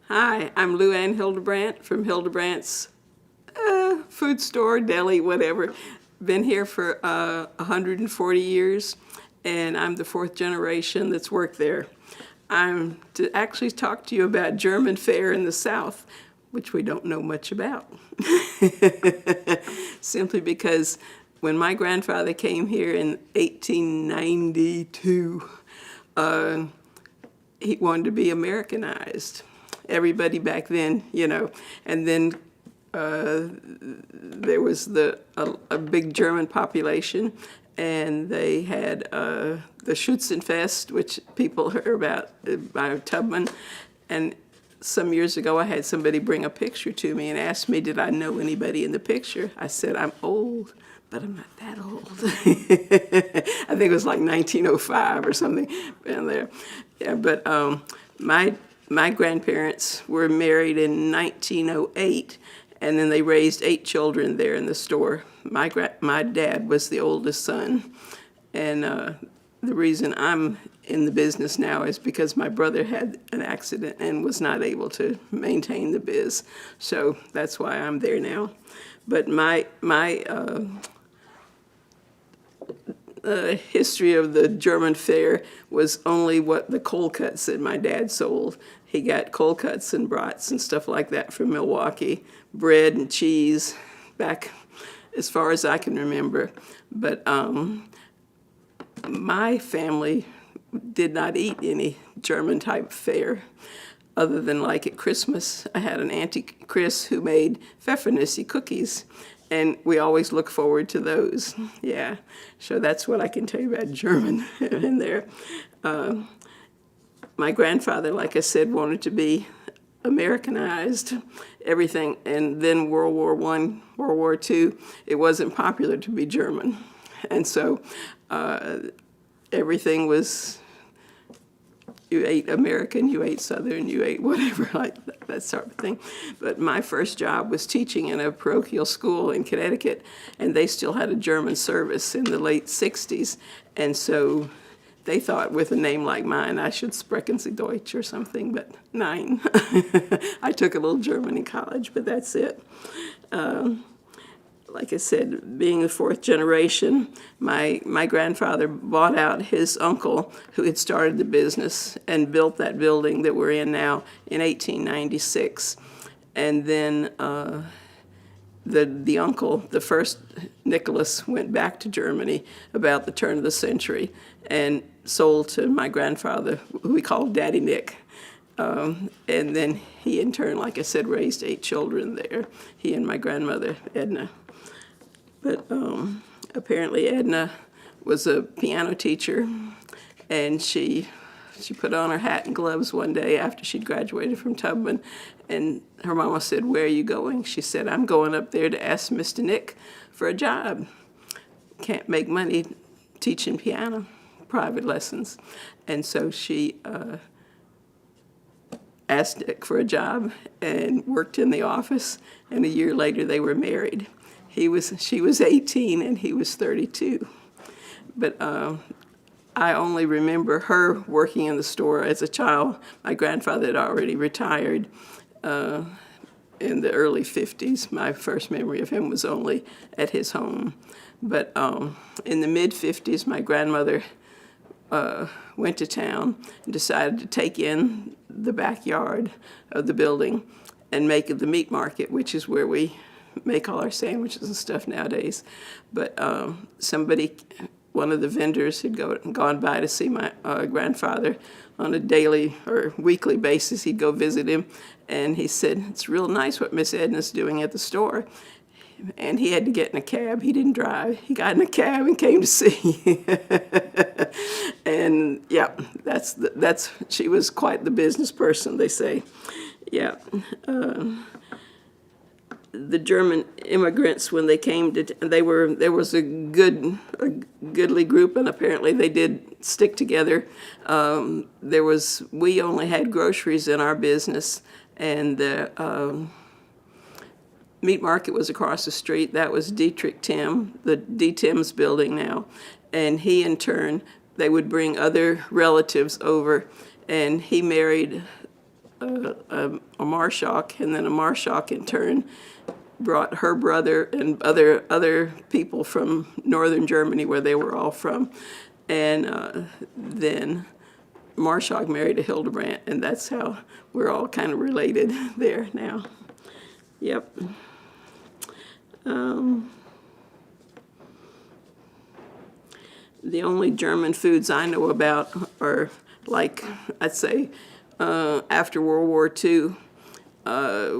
Hi, I'm Luanne Hildebrandt from Hildebrandt's food store, deli, whatever. Been here for 140 years, and I'm the fourth generation that's worked there. I'm to actually talk to you about German fare in the South, which we don't know much about. Simply because when my grandfather came here in 1892, he wanted to be Americanized. Everybody back then, and then there was a big German population, and they had the Schützenfest, which people heard about by Tubman. And some years ago, I had somebody bring a picture to me and ask me, did I know anybody in the picture? I said, I'm old, but I'm not that old. I think it was like 1905 or something in there. Yeah, but my grandparents were married in 1908, and then they raised 8 children there in the store. My dad was the oldest son, and the reason I'm in the business now is because my brother had an accident and was not able to maintain the biz. So that's why I'm there now. But my history of the German fare was only what the cold cuts that my dad sold. He got cold cuts and brats and stuff like that from Milwaukee, bread and cheese, back as far as I can remember. But my family did not eat any German type fare, other than like at Christmas. I had an Auntie Chris who made Pfeffernusse cookies, and we always look forward to those. Yeah, so that's what I can tell you about German in there. My grandfather, like I said, wanted to be Americanized, everything. And then World War I, World War II, it wasn't popular to be German. And so everything was, you ate American, you ate Southern, you ate whatever, like that sort of thing. But my first job was teaching in a parochial school in Connecticut, and they still had a German service in the late 60s. And so they thought with a name like mine, I should sprechen Sie Deutsch or something, but nein. I took a little German in college, but that's it. Like I said, being the fourth generation, my grandfather bought out his uncle who had started the business and built that building that we're in now in 1896. And then the uncle, the first Nicholas, went back to Germany about the turn of the century and sold to my grandfather, who we called Daddy Nick. And then he, in turn, like I said, raised 8 children there, he and my grandmother, Edna. But apparently Edna was a piano teacher, and she put on her hat and gloves one day after she'd graduated from Tubman, and her mama said, "Where are you going?" She said, "I'm going up there to ask Mr. Nick for a job. Can't make money teaching piano, private lessons." And so she asked Nick for a job and worked in the office, and a year later they were married. She was 18 and he was 32. But I only remember her working in the store as a child. My grandfather had already retired in the early 50s. My first memory of him was only at his home. But in the mid-50s, my grandmother went to town and decided to take in the backyard of the building and make it the meat market, which is where we make all our sandwiches and stuff nowadays. But one of the vendors had gone by to see my grandfather on a daily or weekly basis. He'd go visit him, and he said, "It's real nice what Miss Edna's doing at the store." And he had to get in a cab. He didn't drive. He got in a cab and came to see. And yeah, she was quite the business person, they say. Yeah. The German immigrants, when they came there was a goodly group, and apparently they did stick together. We only had groceries in our business, and the meat market was across the street. That was Dietrich Tim, the D. Tim's building now, and he, in turn, they would bring other relatives over, and he married a Marshak, and then a Marshak in turn brought her brother and other people from northern Germany, where they were all from, and then Marshak married a Hildebrandt, and that's how we're all kind of related there now. Yep. The only German foods I know about are, like, I'd say, after World War II,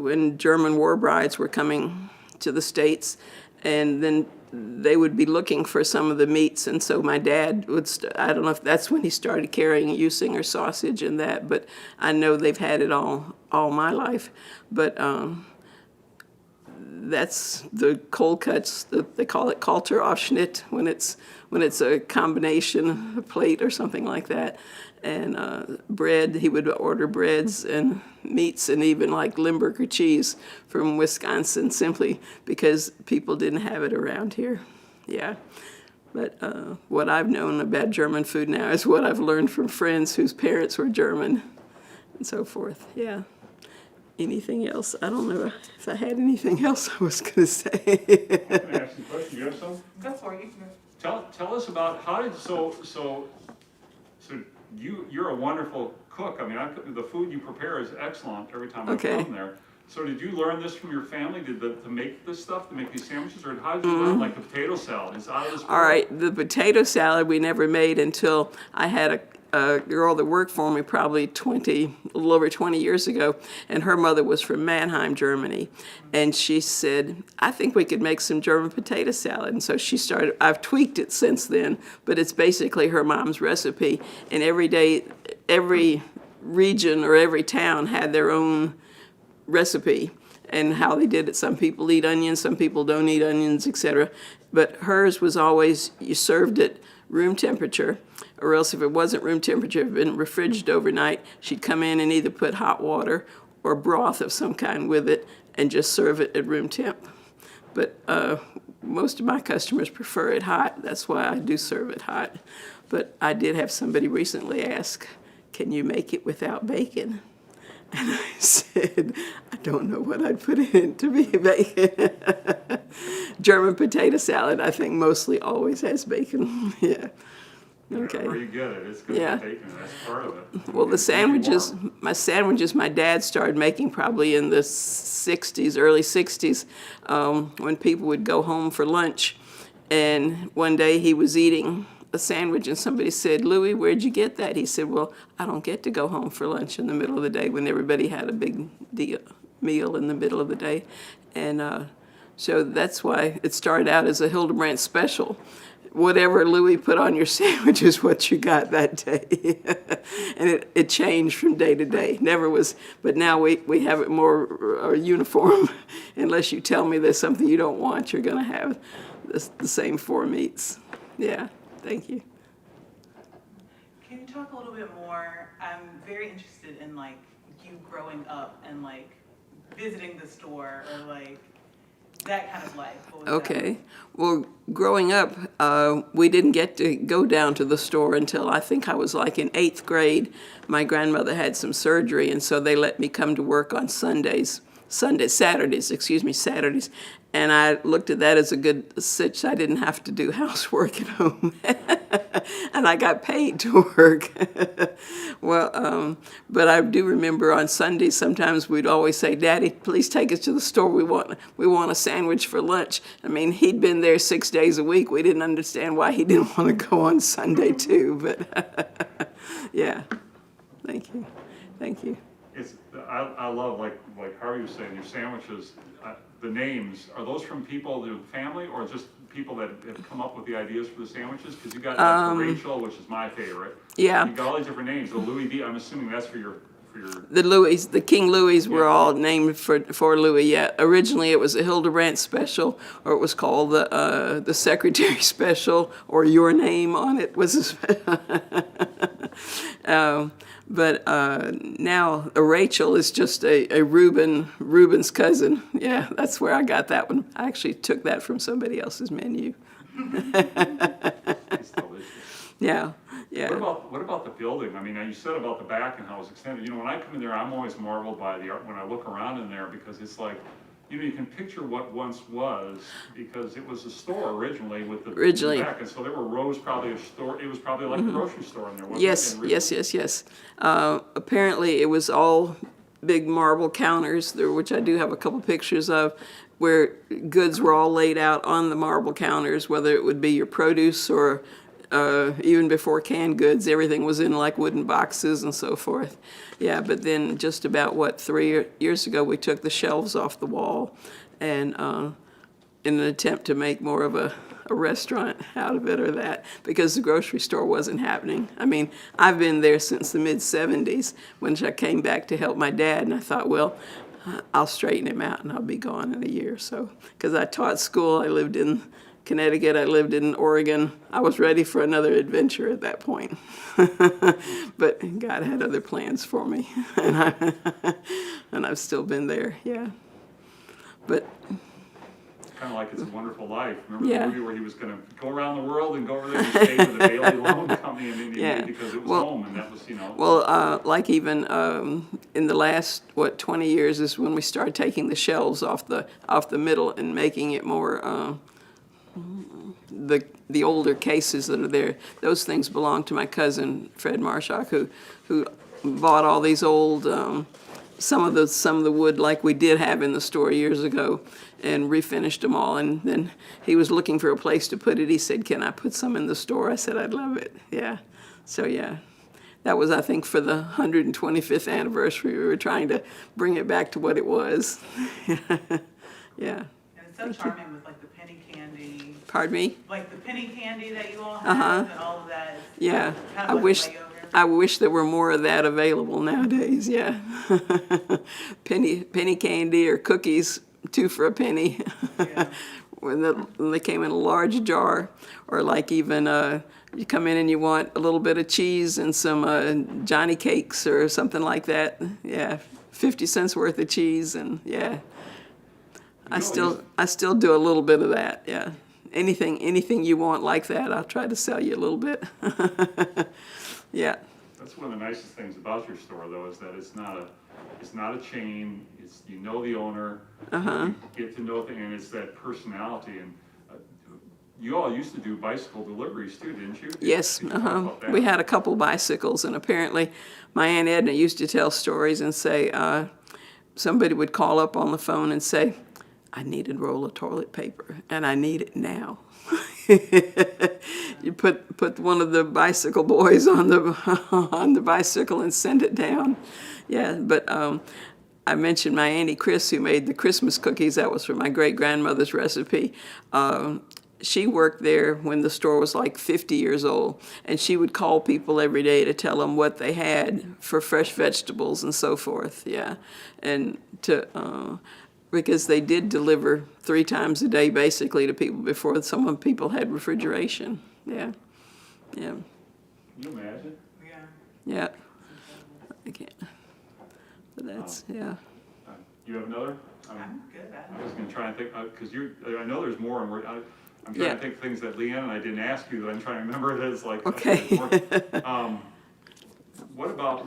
when German war brides were coming to the States, and then they would be looking for some of the meats, and so my dad would, I don't know if that's when he started carrying Usinger sausage and that, but I know they've had it all my life. But that's the cold cuts, they call it Kalteraufschnitt when it's a combination, a plate or something like that. And bread, he would order breads and meats and even like Limburger cheese from Wisconsin, simply because people didn't have it around here. Yeah. But what I've known about German food now is what I've learned from friends whose parents were German and so forth. Yeah. Anything else? I don't know if I had anything else I was going to say. I can ask you a question. You have some? Go for it. Tell us about how did so you're a wonderful cook. I mean, the food you prepare is excellent every time I come there. So did you learn this from your family? To make this stuff, to make these sandwiches, or how did you learn, like, the potato salad? Is out of this world? All right, the potato salad we never made until I had a girl that worked for me probably a little over 20 years ago, and her mother was from Mannheim, Germany. And she said, I think we could make some German potato salad. And so she started, I've tweaked it since then, but it's basically her mom's recipe. And every day, every region or every town had their own recipe and how they did it. Some people eat onions, some people don't eat onions, etc. But hers was always, you served it room temperature, or else if it wasn't room temperature, if it had been refrigerated overnight, she'd come in and either put hot water or broth of some kind with it and just serve it at room temp. But most of my customers prefer it hot. That's why I do serve it hot. But I did have somebody recently ask, can you make it without bacon? And I said, I don't know what I'd put in it to be bacon. German potato salad, I think, mostly always has bacon. Yeah. Okay. Where you get it, it's good with bacon. That's part of it. Well, the sandwiches, my dad started making probably in the 60s, early 60s, when people would go home for lunch. And one day he was eating a sandwich and somebody said, Louis, where'd you get that? He said, well, I don't get to go home for lunch in the middle of the day when everybody had a big meal in the middle of the day. And so that's why it started out as a Hildebrandt special. Whatever Louis put on your sandwich is what you got that day. And it changed from day to day. Never was, but now we have it more uniform. Unless you tell me there's something you don't want, you're going to have the same four meats. Yeah. Thank you. Can you talk a little bit more? I'm very interested in, like, you growing up and, like, visiting the store or, like, that kind of life. What was that? Well, growing up, we didn't get to go down to the store until I think I was like in 8th grade. My grandmother had some surgery, and so they let me come to work on Saturdays. And I looked at that as a good sitch. I didn't have to do housework at home. And I got paid to work. Well, but I do remember on Sundays, sometimes we'd always say, Daddy, please take us to the store. We want a sandwich for lunch. I mean, he'd been there 6 days a week. We didn't understand why he didn't want to go on Sunday too. But yeah, thank you. Thank you. I love, like Harvey was saying, your sandwiches, the names, are those from people, the family, or just people that have come up with the ideas for the sandwiches? Because you got Rachel, which is my favorite. Yeah. You got all these different names. The Louis D, I'm assuming that's for your... The King Louis were all named for Louis. Yeah, originally it was a Hildebrandt special, or it was called the Secretary special, or your name on it was a special. But now a Rachel is just a Reuben's cousin. Yeah, that's where I got that one. I actually took that from somebody else's menu. It's delicious. Yeah, Yeah. What about the building? I mean, you said about the back and how it's extended. You know, when I come in there, I'm always marveled by the art when I look around in there, because it's like, you know, you can picture what once was, because it was a store originally with the back, and so there were rows probably of store. It was probably like a grocery store in there, wasn't it? Yes. Apparently, it was all big marble counters, there, which I do have a couple pictures of, where goods were all laid out on the marble counters, whether it would be your produce or even before canned goods, everything was in like wooden boxes and so forth. Yeah, but then just about, 3 years ago, we took the shelves off the wall, and in an attempt to make more of a restaurant out of it or that, because the grocery store wasn't happening. I mean, I've been there since the mid-'70s when I came back to help my dad, and I thought, well, I'll straighten him out and I'll be gone in a year or so. Because I taught school, I lived in Connecticut, I lived in Oregon. I was ready for another adventure at that point. But God had other plans for me, and I've still been there, yeah. But kind of like It's a Wonderful Life. Remember the movie where he was going to go around the world and go over there and stay with the Bailey Loan Company in India because it was home, and that was, you know. Well, like even in the last 20 years is when we started taking the shelves off the middle and making it more the older cases that are there. Those things belong to my cousin Fred Marshock, who bought all these old some of the wood like we did have in the store years ago, and refinished them all. And then he was looking for a place to put it. He said, "Can I put some in the store?" I said, "I'd love it." Yeah. So yeah, that was, I think, for the 125th anniversary. We were trying to bring it back to what it was. Yeah. And it's so charming with like the penny candy. Pardon me? Like the penny candy that you all have and all of that. Yeah. Kind of like I wish there were more of that available nowadays. Yeah. penny candy or cookies, 2 for a penny. Yeah. when they came in a large jar, or like even you come in and you want a little bit of cheese and some Johnny cakes or something like that. Yeah, 50 cents worth of cheese, and yeah. I still do a little bit of that. Yeah. Anything you want like that, I'll try to sell you a little bit. Yeah. That's one of the nicest things about your store, though, is that it's not a chain. It's, you know, the owner. You get to know things, and it's that personality. And you all used to do bicycle deliveries too, didn't you? Yes. We had a couple bicycles, and apparently, my Aunt Edna used to tell stories and say somebody would call up on the phone and say, "I need a roll of toilet paper, and I need it now." You put one of the bicycle boys on the bicycle and send it down. Yeah, but I mentioned my Auntie Chris, who made the Christmas cookies. That was from my great-grandmother's recipe. She worked there when the store was like 50 years old, and she would call people every day to tell them what they had for fresh vegetables and so forth. Yeah, and because they did deliver 3 times a day, basically, to people before some people had refrigeration. Yeah. Can you imagine? Yeah. I can't. But that's, yeah. You have another? I'm good. I was going to try and think, because I know there's more, and I'm trying to think of things that Leanne and I didn't ask you that I'm trying to remember. That is like, okay. What about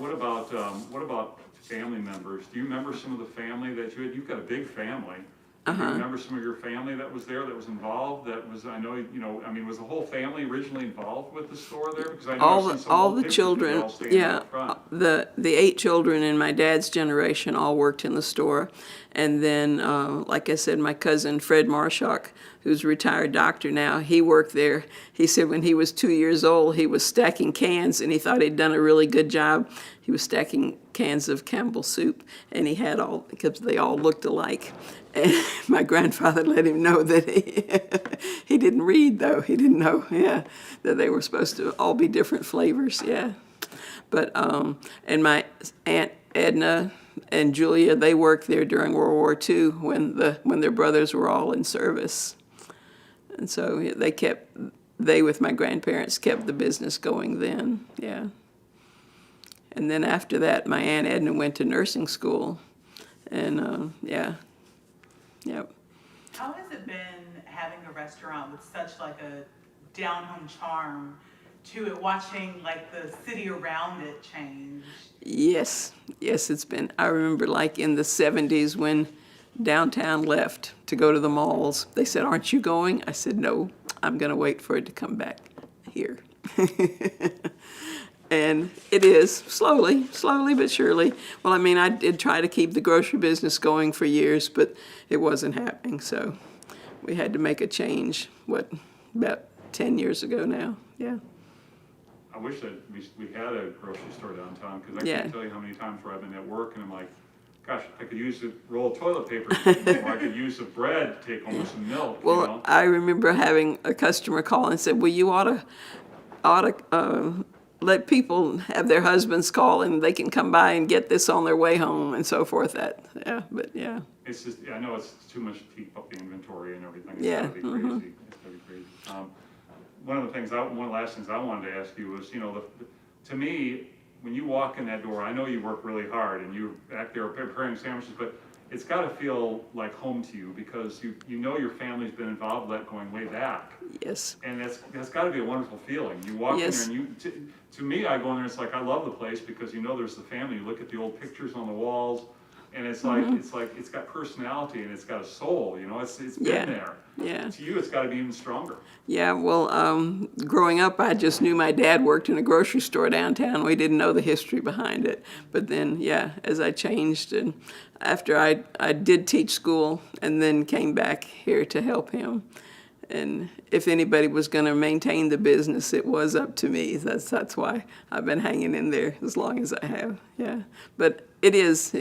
family members? Do you remember some of the family that you had? You've got a big family. Do you remember some of your family that was there, that was involved? That was, I know, you know, I mean, was the whole family originally involved with the store there? Because I know all the children, yeah, the 8 children in my dad's generation all worked in the store, and then, like I said, my cousin Fred Marshock, who's a retired doctor now, he worked there. He said when he was 2 years old, he was stacking cans, and he thought he'd done a really good job. He was stacking cans of Campbell's soup, and he had all, because they all looked alike. And my grandfather let him know that he didn't read, though. He didn't know, yeah, that they were supposed to all be different flavors, yeah. But, and my Aunt Edna and Julia, they worked there during World War II when their brothers were all in service. And so they with my grandparents kept the business going then, yeah. And then after that, my Aunt Edna went to nursing school, and yeah. Yep. How has it been having a restaurant with such like a down-home charm to it, watching like the city around it change? Yes, yes, it's been. I remember like in the 70s when downtown left to go to the malls. They said, "Aren't you going?" I said, "No, I'm going to wait for it to come back here." And it is slowly but surely. Well, I mean, I did try to keep the grocery business going for years, but it wasn't happening. So we had to make a change, about 10 years ago now. Yeah. I wish that we had a grocery store downtown, because I Yeah. can't tell you how many times where I've been at work and I'm like, gosh, I could use a roll of toilet paper, or I could use a bread to take home with some milk, Well, you know? I remember having a customer call and said, "Well, you ought to let people have their husbands call and they can come by and get this on their way home," and so forth. Yeah. It's just, I know it's too much to keep up the inventory and everything. It's Yeah, gotta be crazy. It's gotta be crazy. One of the things, one of the last things I wanted to ask you was, you know, to me, when you walk in that door, I know you work really hard and you're back there preparing sandwiches, but it's got to feel like home to you, because you know your family's been involved with that going way back. Yes. And that's got to be a wonderful feeling. You walk Yes. in there and to me, I go in there, it's like I love the place because you know there's the family. You look at the old pictures on the walls, and it's like it's got personality and it's got a soul. You know, it's been Yeah. there. Yeah. To you, it's got to be even stronger. Yeah, well, growing up, I just knew my dad worked in a grocery store downtown. We didn't know the history behind it. But then, yeah, as I changed, and after I did teach school and then came back here to help him. And if anybody was going to maintain the business, it was up to me. That's why I've been hanging in there as long as I have. Yeah, but it is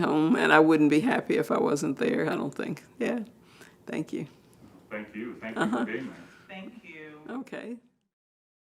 home, and I wouldn't be happy if I wasn't there. I don't think. Yeah, thank you. Thank you. Thank you for being there. Thank you. Okay.